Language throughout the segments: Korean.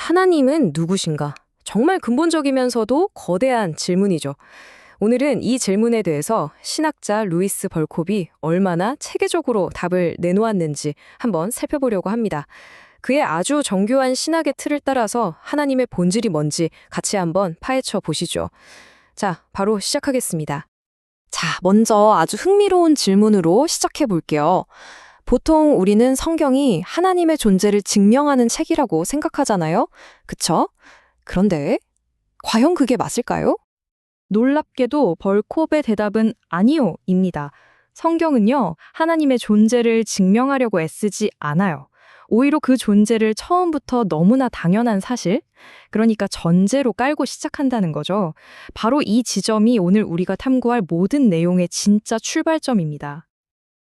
하나님은 누구신가? 정말 근본적이면서도 거대한 질문이죠. 오늘은 이 질문에 대해서 신학자 루이스 벌콥이 얼마나 체계적으로 답을 내놓았는지 한번 살펴보려고 합니다. 그의 아주 정교한 신학의 틀을 따라서 하나님의 본질이 뭔지 같이 한번 파헤쳐 보시죠. 자, 바로 시작하겠습니다. 자, 먼저 아주 흥미로운 질문으로 시작해 볼게요. 보통 우리는 성경이 하나님의 존재를 증명하는 책이라고 생각하잖아요. 그쵸? 그런데 과연 그게 맞을까요? 놀랍게도 벌콥의 대답은 아니요입니다. 성경은요, 하나님의 존재를 증명하려고 애쓰지 않아요. 오히려 그 존재를 처음부터 너무나 당연한 사실, 그러니까 전제로 깔고 시작한다는 거죠. 바로 이 지점이 오늘 우리가 탐구할 모든 내용의 진짜 출발점입니다.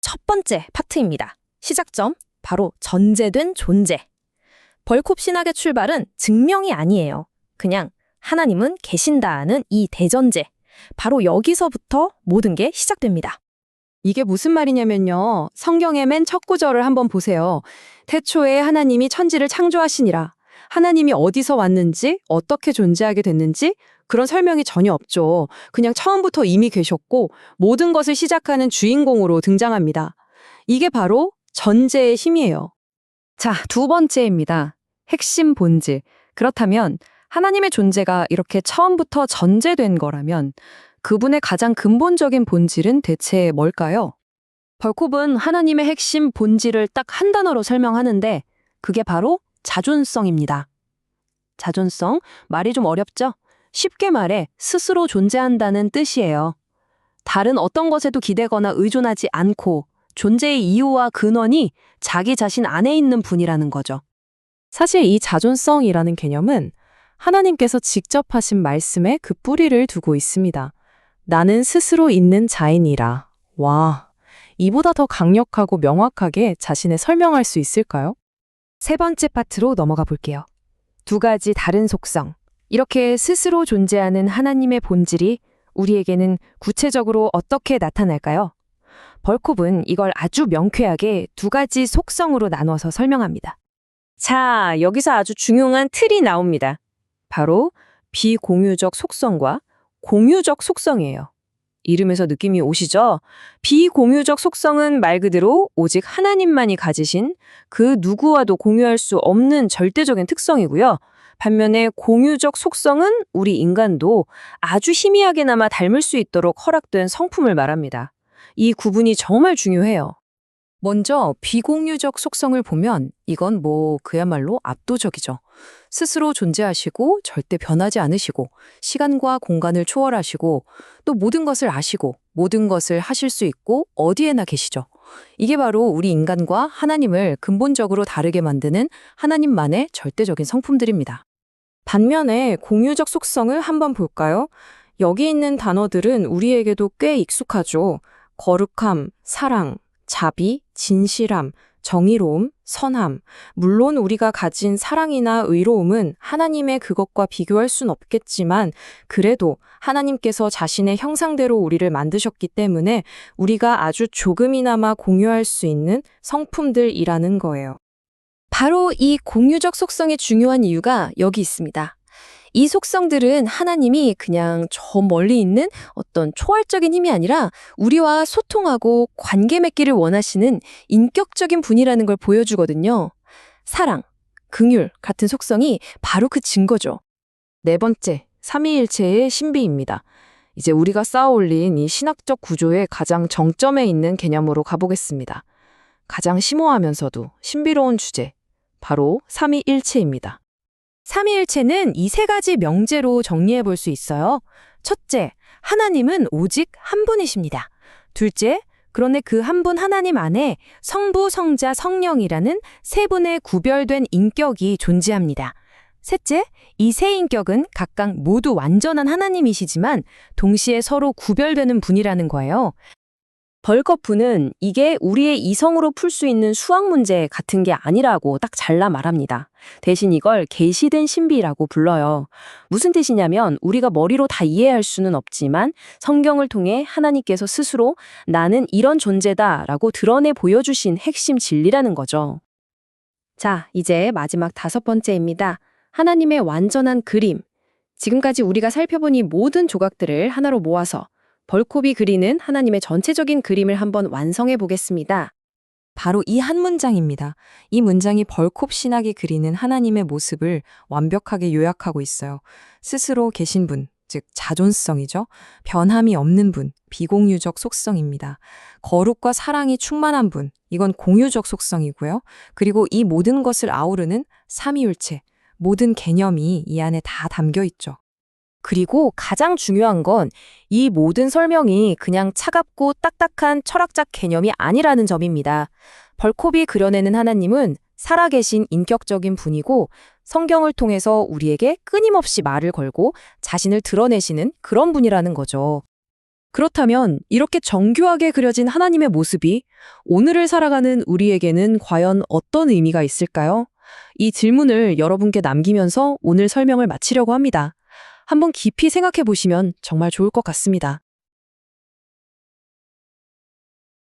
첫 번째 파트입니다. 시작점, 바로 전제된 존재. 벌콥 신학의 출발은 증명이 아니에요. 그냥 하나님은 계신다는 이 대전제. 바로 여기서부터 모든 게 시작됩니다. 이게 무슨 말이냐면요. 성경의 맨 첫 구절을 한번 보세요. 태초에 하나님이 천지를 창조하시니라. 하나님이 어디서 왔는지, 어떻게 존재하게 됐는지 그런 설명이 전혀 없죠. 그냥 처음부터 이미 계셨고 모든 것을 시작하는 주인공으로 등장합니다. 이게 바로 전제의 힘이에요. 자, 두 번째입니다. 핵심 본질. 그렇다면 하나님의 존재가 이렇게 처음부터 전제된 거라면 그분의 가장 근본적인 본질은 대체 뭘까요? 벌콥은 하나님의 핵심 본질을 딱 한 단어로 설명하는데 그게 바로 자존성입니다. 자존성, 말이 좀 어렵죠? 쉽게 말해 스스로 존재한다는 뜻이에요. 다른 어떤 것에도 기대거나 의존하지 않고 존재의 이유와 근원이 자기 자신 안에 있는 분이라는 거죠. 사실 이 자존성이라는 개념은 하나님께서 직접 하신 말씀에 그 뿌리를 두고 있습니다. 나는 스스로 있는 자이니라. 와, 이보다 더 강력하고 명확하게 자신을 설명할 수 있을까요? 세 번째 파트로 넘어가 볼게요. 두 가지 다른 속성. 이렇게 스스로 존재하는 하나님의 본질이 우리에게는 구체적으로 어떻게 나타날까요? 벌콥은 이걸 아주 명쾌하게 두 가지 속성으로 나눠서 설명합니다. 자, 여기서 아주 중요한 틀이 나옵니다. 바로 비공유적 속성과 공유적 속성이에요. 이름에서 느낌이 오시죠? 비공유적 속성은 말 그대로 오직 하나님만이 가지신 그 누구와도 공유할 수 없는 절대적인 특성이고요. 반면에 공유적 속성은 우리 인간도 아주 희미하게나마 닮을 수 있도록 허락된 성품을 말합니다. 이 구분이 정말 중요해요. 먼저 비공유적 속성을 보면 이건 그야말로 압도적이죠. 스스로 존재하시고 절대 변하지 않으시고 시간과 공간을 초월하시고 또 모든 것을 아시고 모든 것을 하실 수 있고 어디에나 계시죠. 이게 바로 우리 인간과 하나님을 근본적으로 다르게 만드는 하나님만의 절대적인 성품들입니다. 반면에 공유적 속성을 한번 볼까요? 여기 있는 단어들은 우리에게도 꽤 익숙하죠. 거룩함, 사랑, 자비, 진실함, 정의로움, 선함. 물론 우리가 가진 사랑이나 의로움은 하나님의 그것과 비교할 순 없겠지만 그래도 하나님께서 자신의 형상대로 우리를 만드셨기 때문에 우리가 아주 조금이나마 공유할 수 있는 성품들이라는 거예요. 바로 이 공유적 속성의 중요한 이유가 여기 있습니다. 이 속성들은 하나님이 그냥 저 멀리 있는 어떤 초월적인 힘이 아니라 우리와 소통하고 관계 맺기를 원하시는 인격적인 분이라는 걸 보여주거든요. 사랑, 긍휼 같은 속성이 바로 그 증거죠. 네 번째, 삼위일체의 신비입니다. 이제 우리가 쌓아올린 이 신학적 구조의 가장 정점에 있는 개념으로 가보겠습니다. 가장 심오하면서도 신비로운 주제, 바로 삼위일체입니다. 삼위일체는 이 세 가지 명제로 정리해 볼 수 있어요. 첫째, 하나님은 오직 한 분이십니다. 둘째, 그런데 그 한 분 하나님 안에 성부, 성자, 성령이라는 세 분의 구별된 인격이 존재합니다. 셋째, 이 세 인격은 각각 모두 완전한 하나님이시지만 동시에 서로 구별되는 분이라는 거예요. 벌컵프는 이게 우리의 이성으로 풀 수 있는 수학 문제 같은 게 아니라고 딱 잘라 말합니다. 대신 이걸 계시된 신비라고 불러요. 무슨 뜻이냐면 우리가 머리로 다 이해할 수는 없지만 성경을 통해 하나님께서 스스로 나는 이런 존재다라고 드러내 보여주신 핵심 진리라는 거죠. 자, 이제 마지막 다섯 번째입니다. 하나님의 완전한 그림. 지금까지 우리가 살펴본 이 모든 조각들을 하나로 모아서 벌콥이 그리는 하나님의 전체적인 그림을 한번 완성해 보겠습니다. 바로 이 한 문장입니다. 이 문장이 벌콥 신학이 그리는 하나님의 모습을 완벽하게 요약하고 있어요. 스스로 계신 분, 즉 자존성이죠. 변함이 없는 분, 비공유적 속성입니다. 거룩과 사랑이 충만한 분, 이건 공유적 속성이고요. 그리고 이 모든 것을 아우르는 삼위일체, 모든 개념이 이 안에 다 담겨 있죠. 그리고 가장 중요한 건 이 모든 설명이 그냥 차갑고 딱딱한 철학적 개념이 아니라는 점입니다. 벌콥이 그려내는 하나님은 살아계신 인격적인 분이고 성경을 통해서 우리에게 끊임없이 말을 걸고 자신을 드러내시는 그런 분이라는 거죠. 그렇다면 이렇게 정교하게 그려진 하나님의 모습이 오늘을 살아가는 우리에게는 과연 어떤 의미가 있을까요? 이 질문을 여러분께 남기면서 오늘 설명을 마치려고 합니다. 한번 깊이 생각해 보시면 정말 좋을 것 같습니다.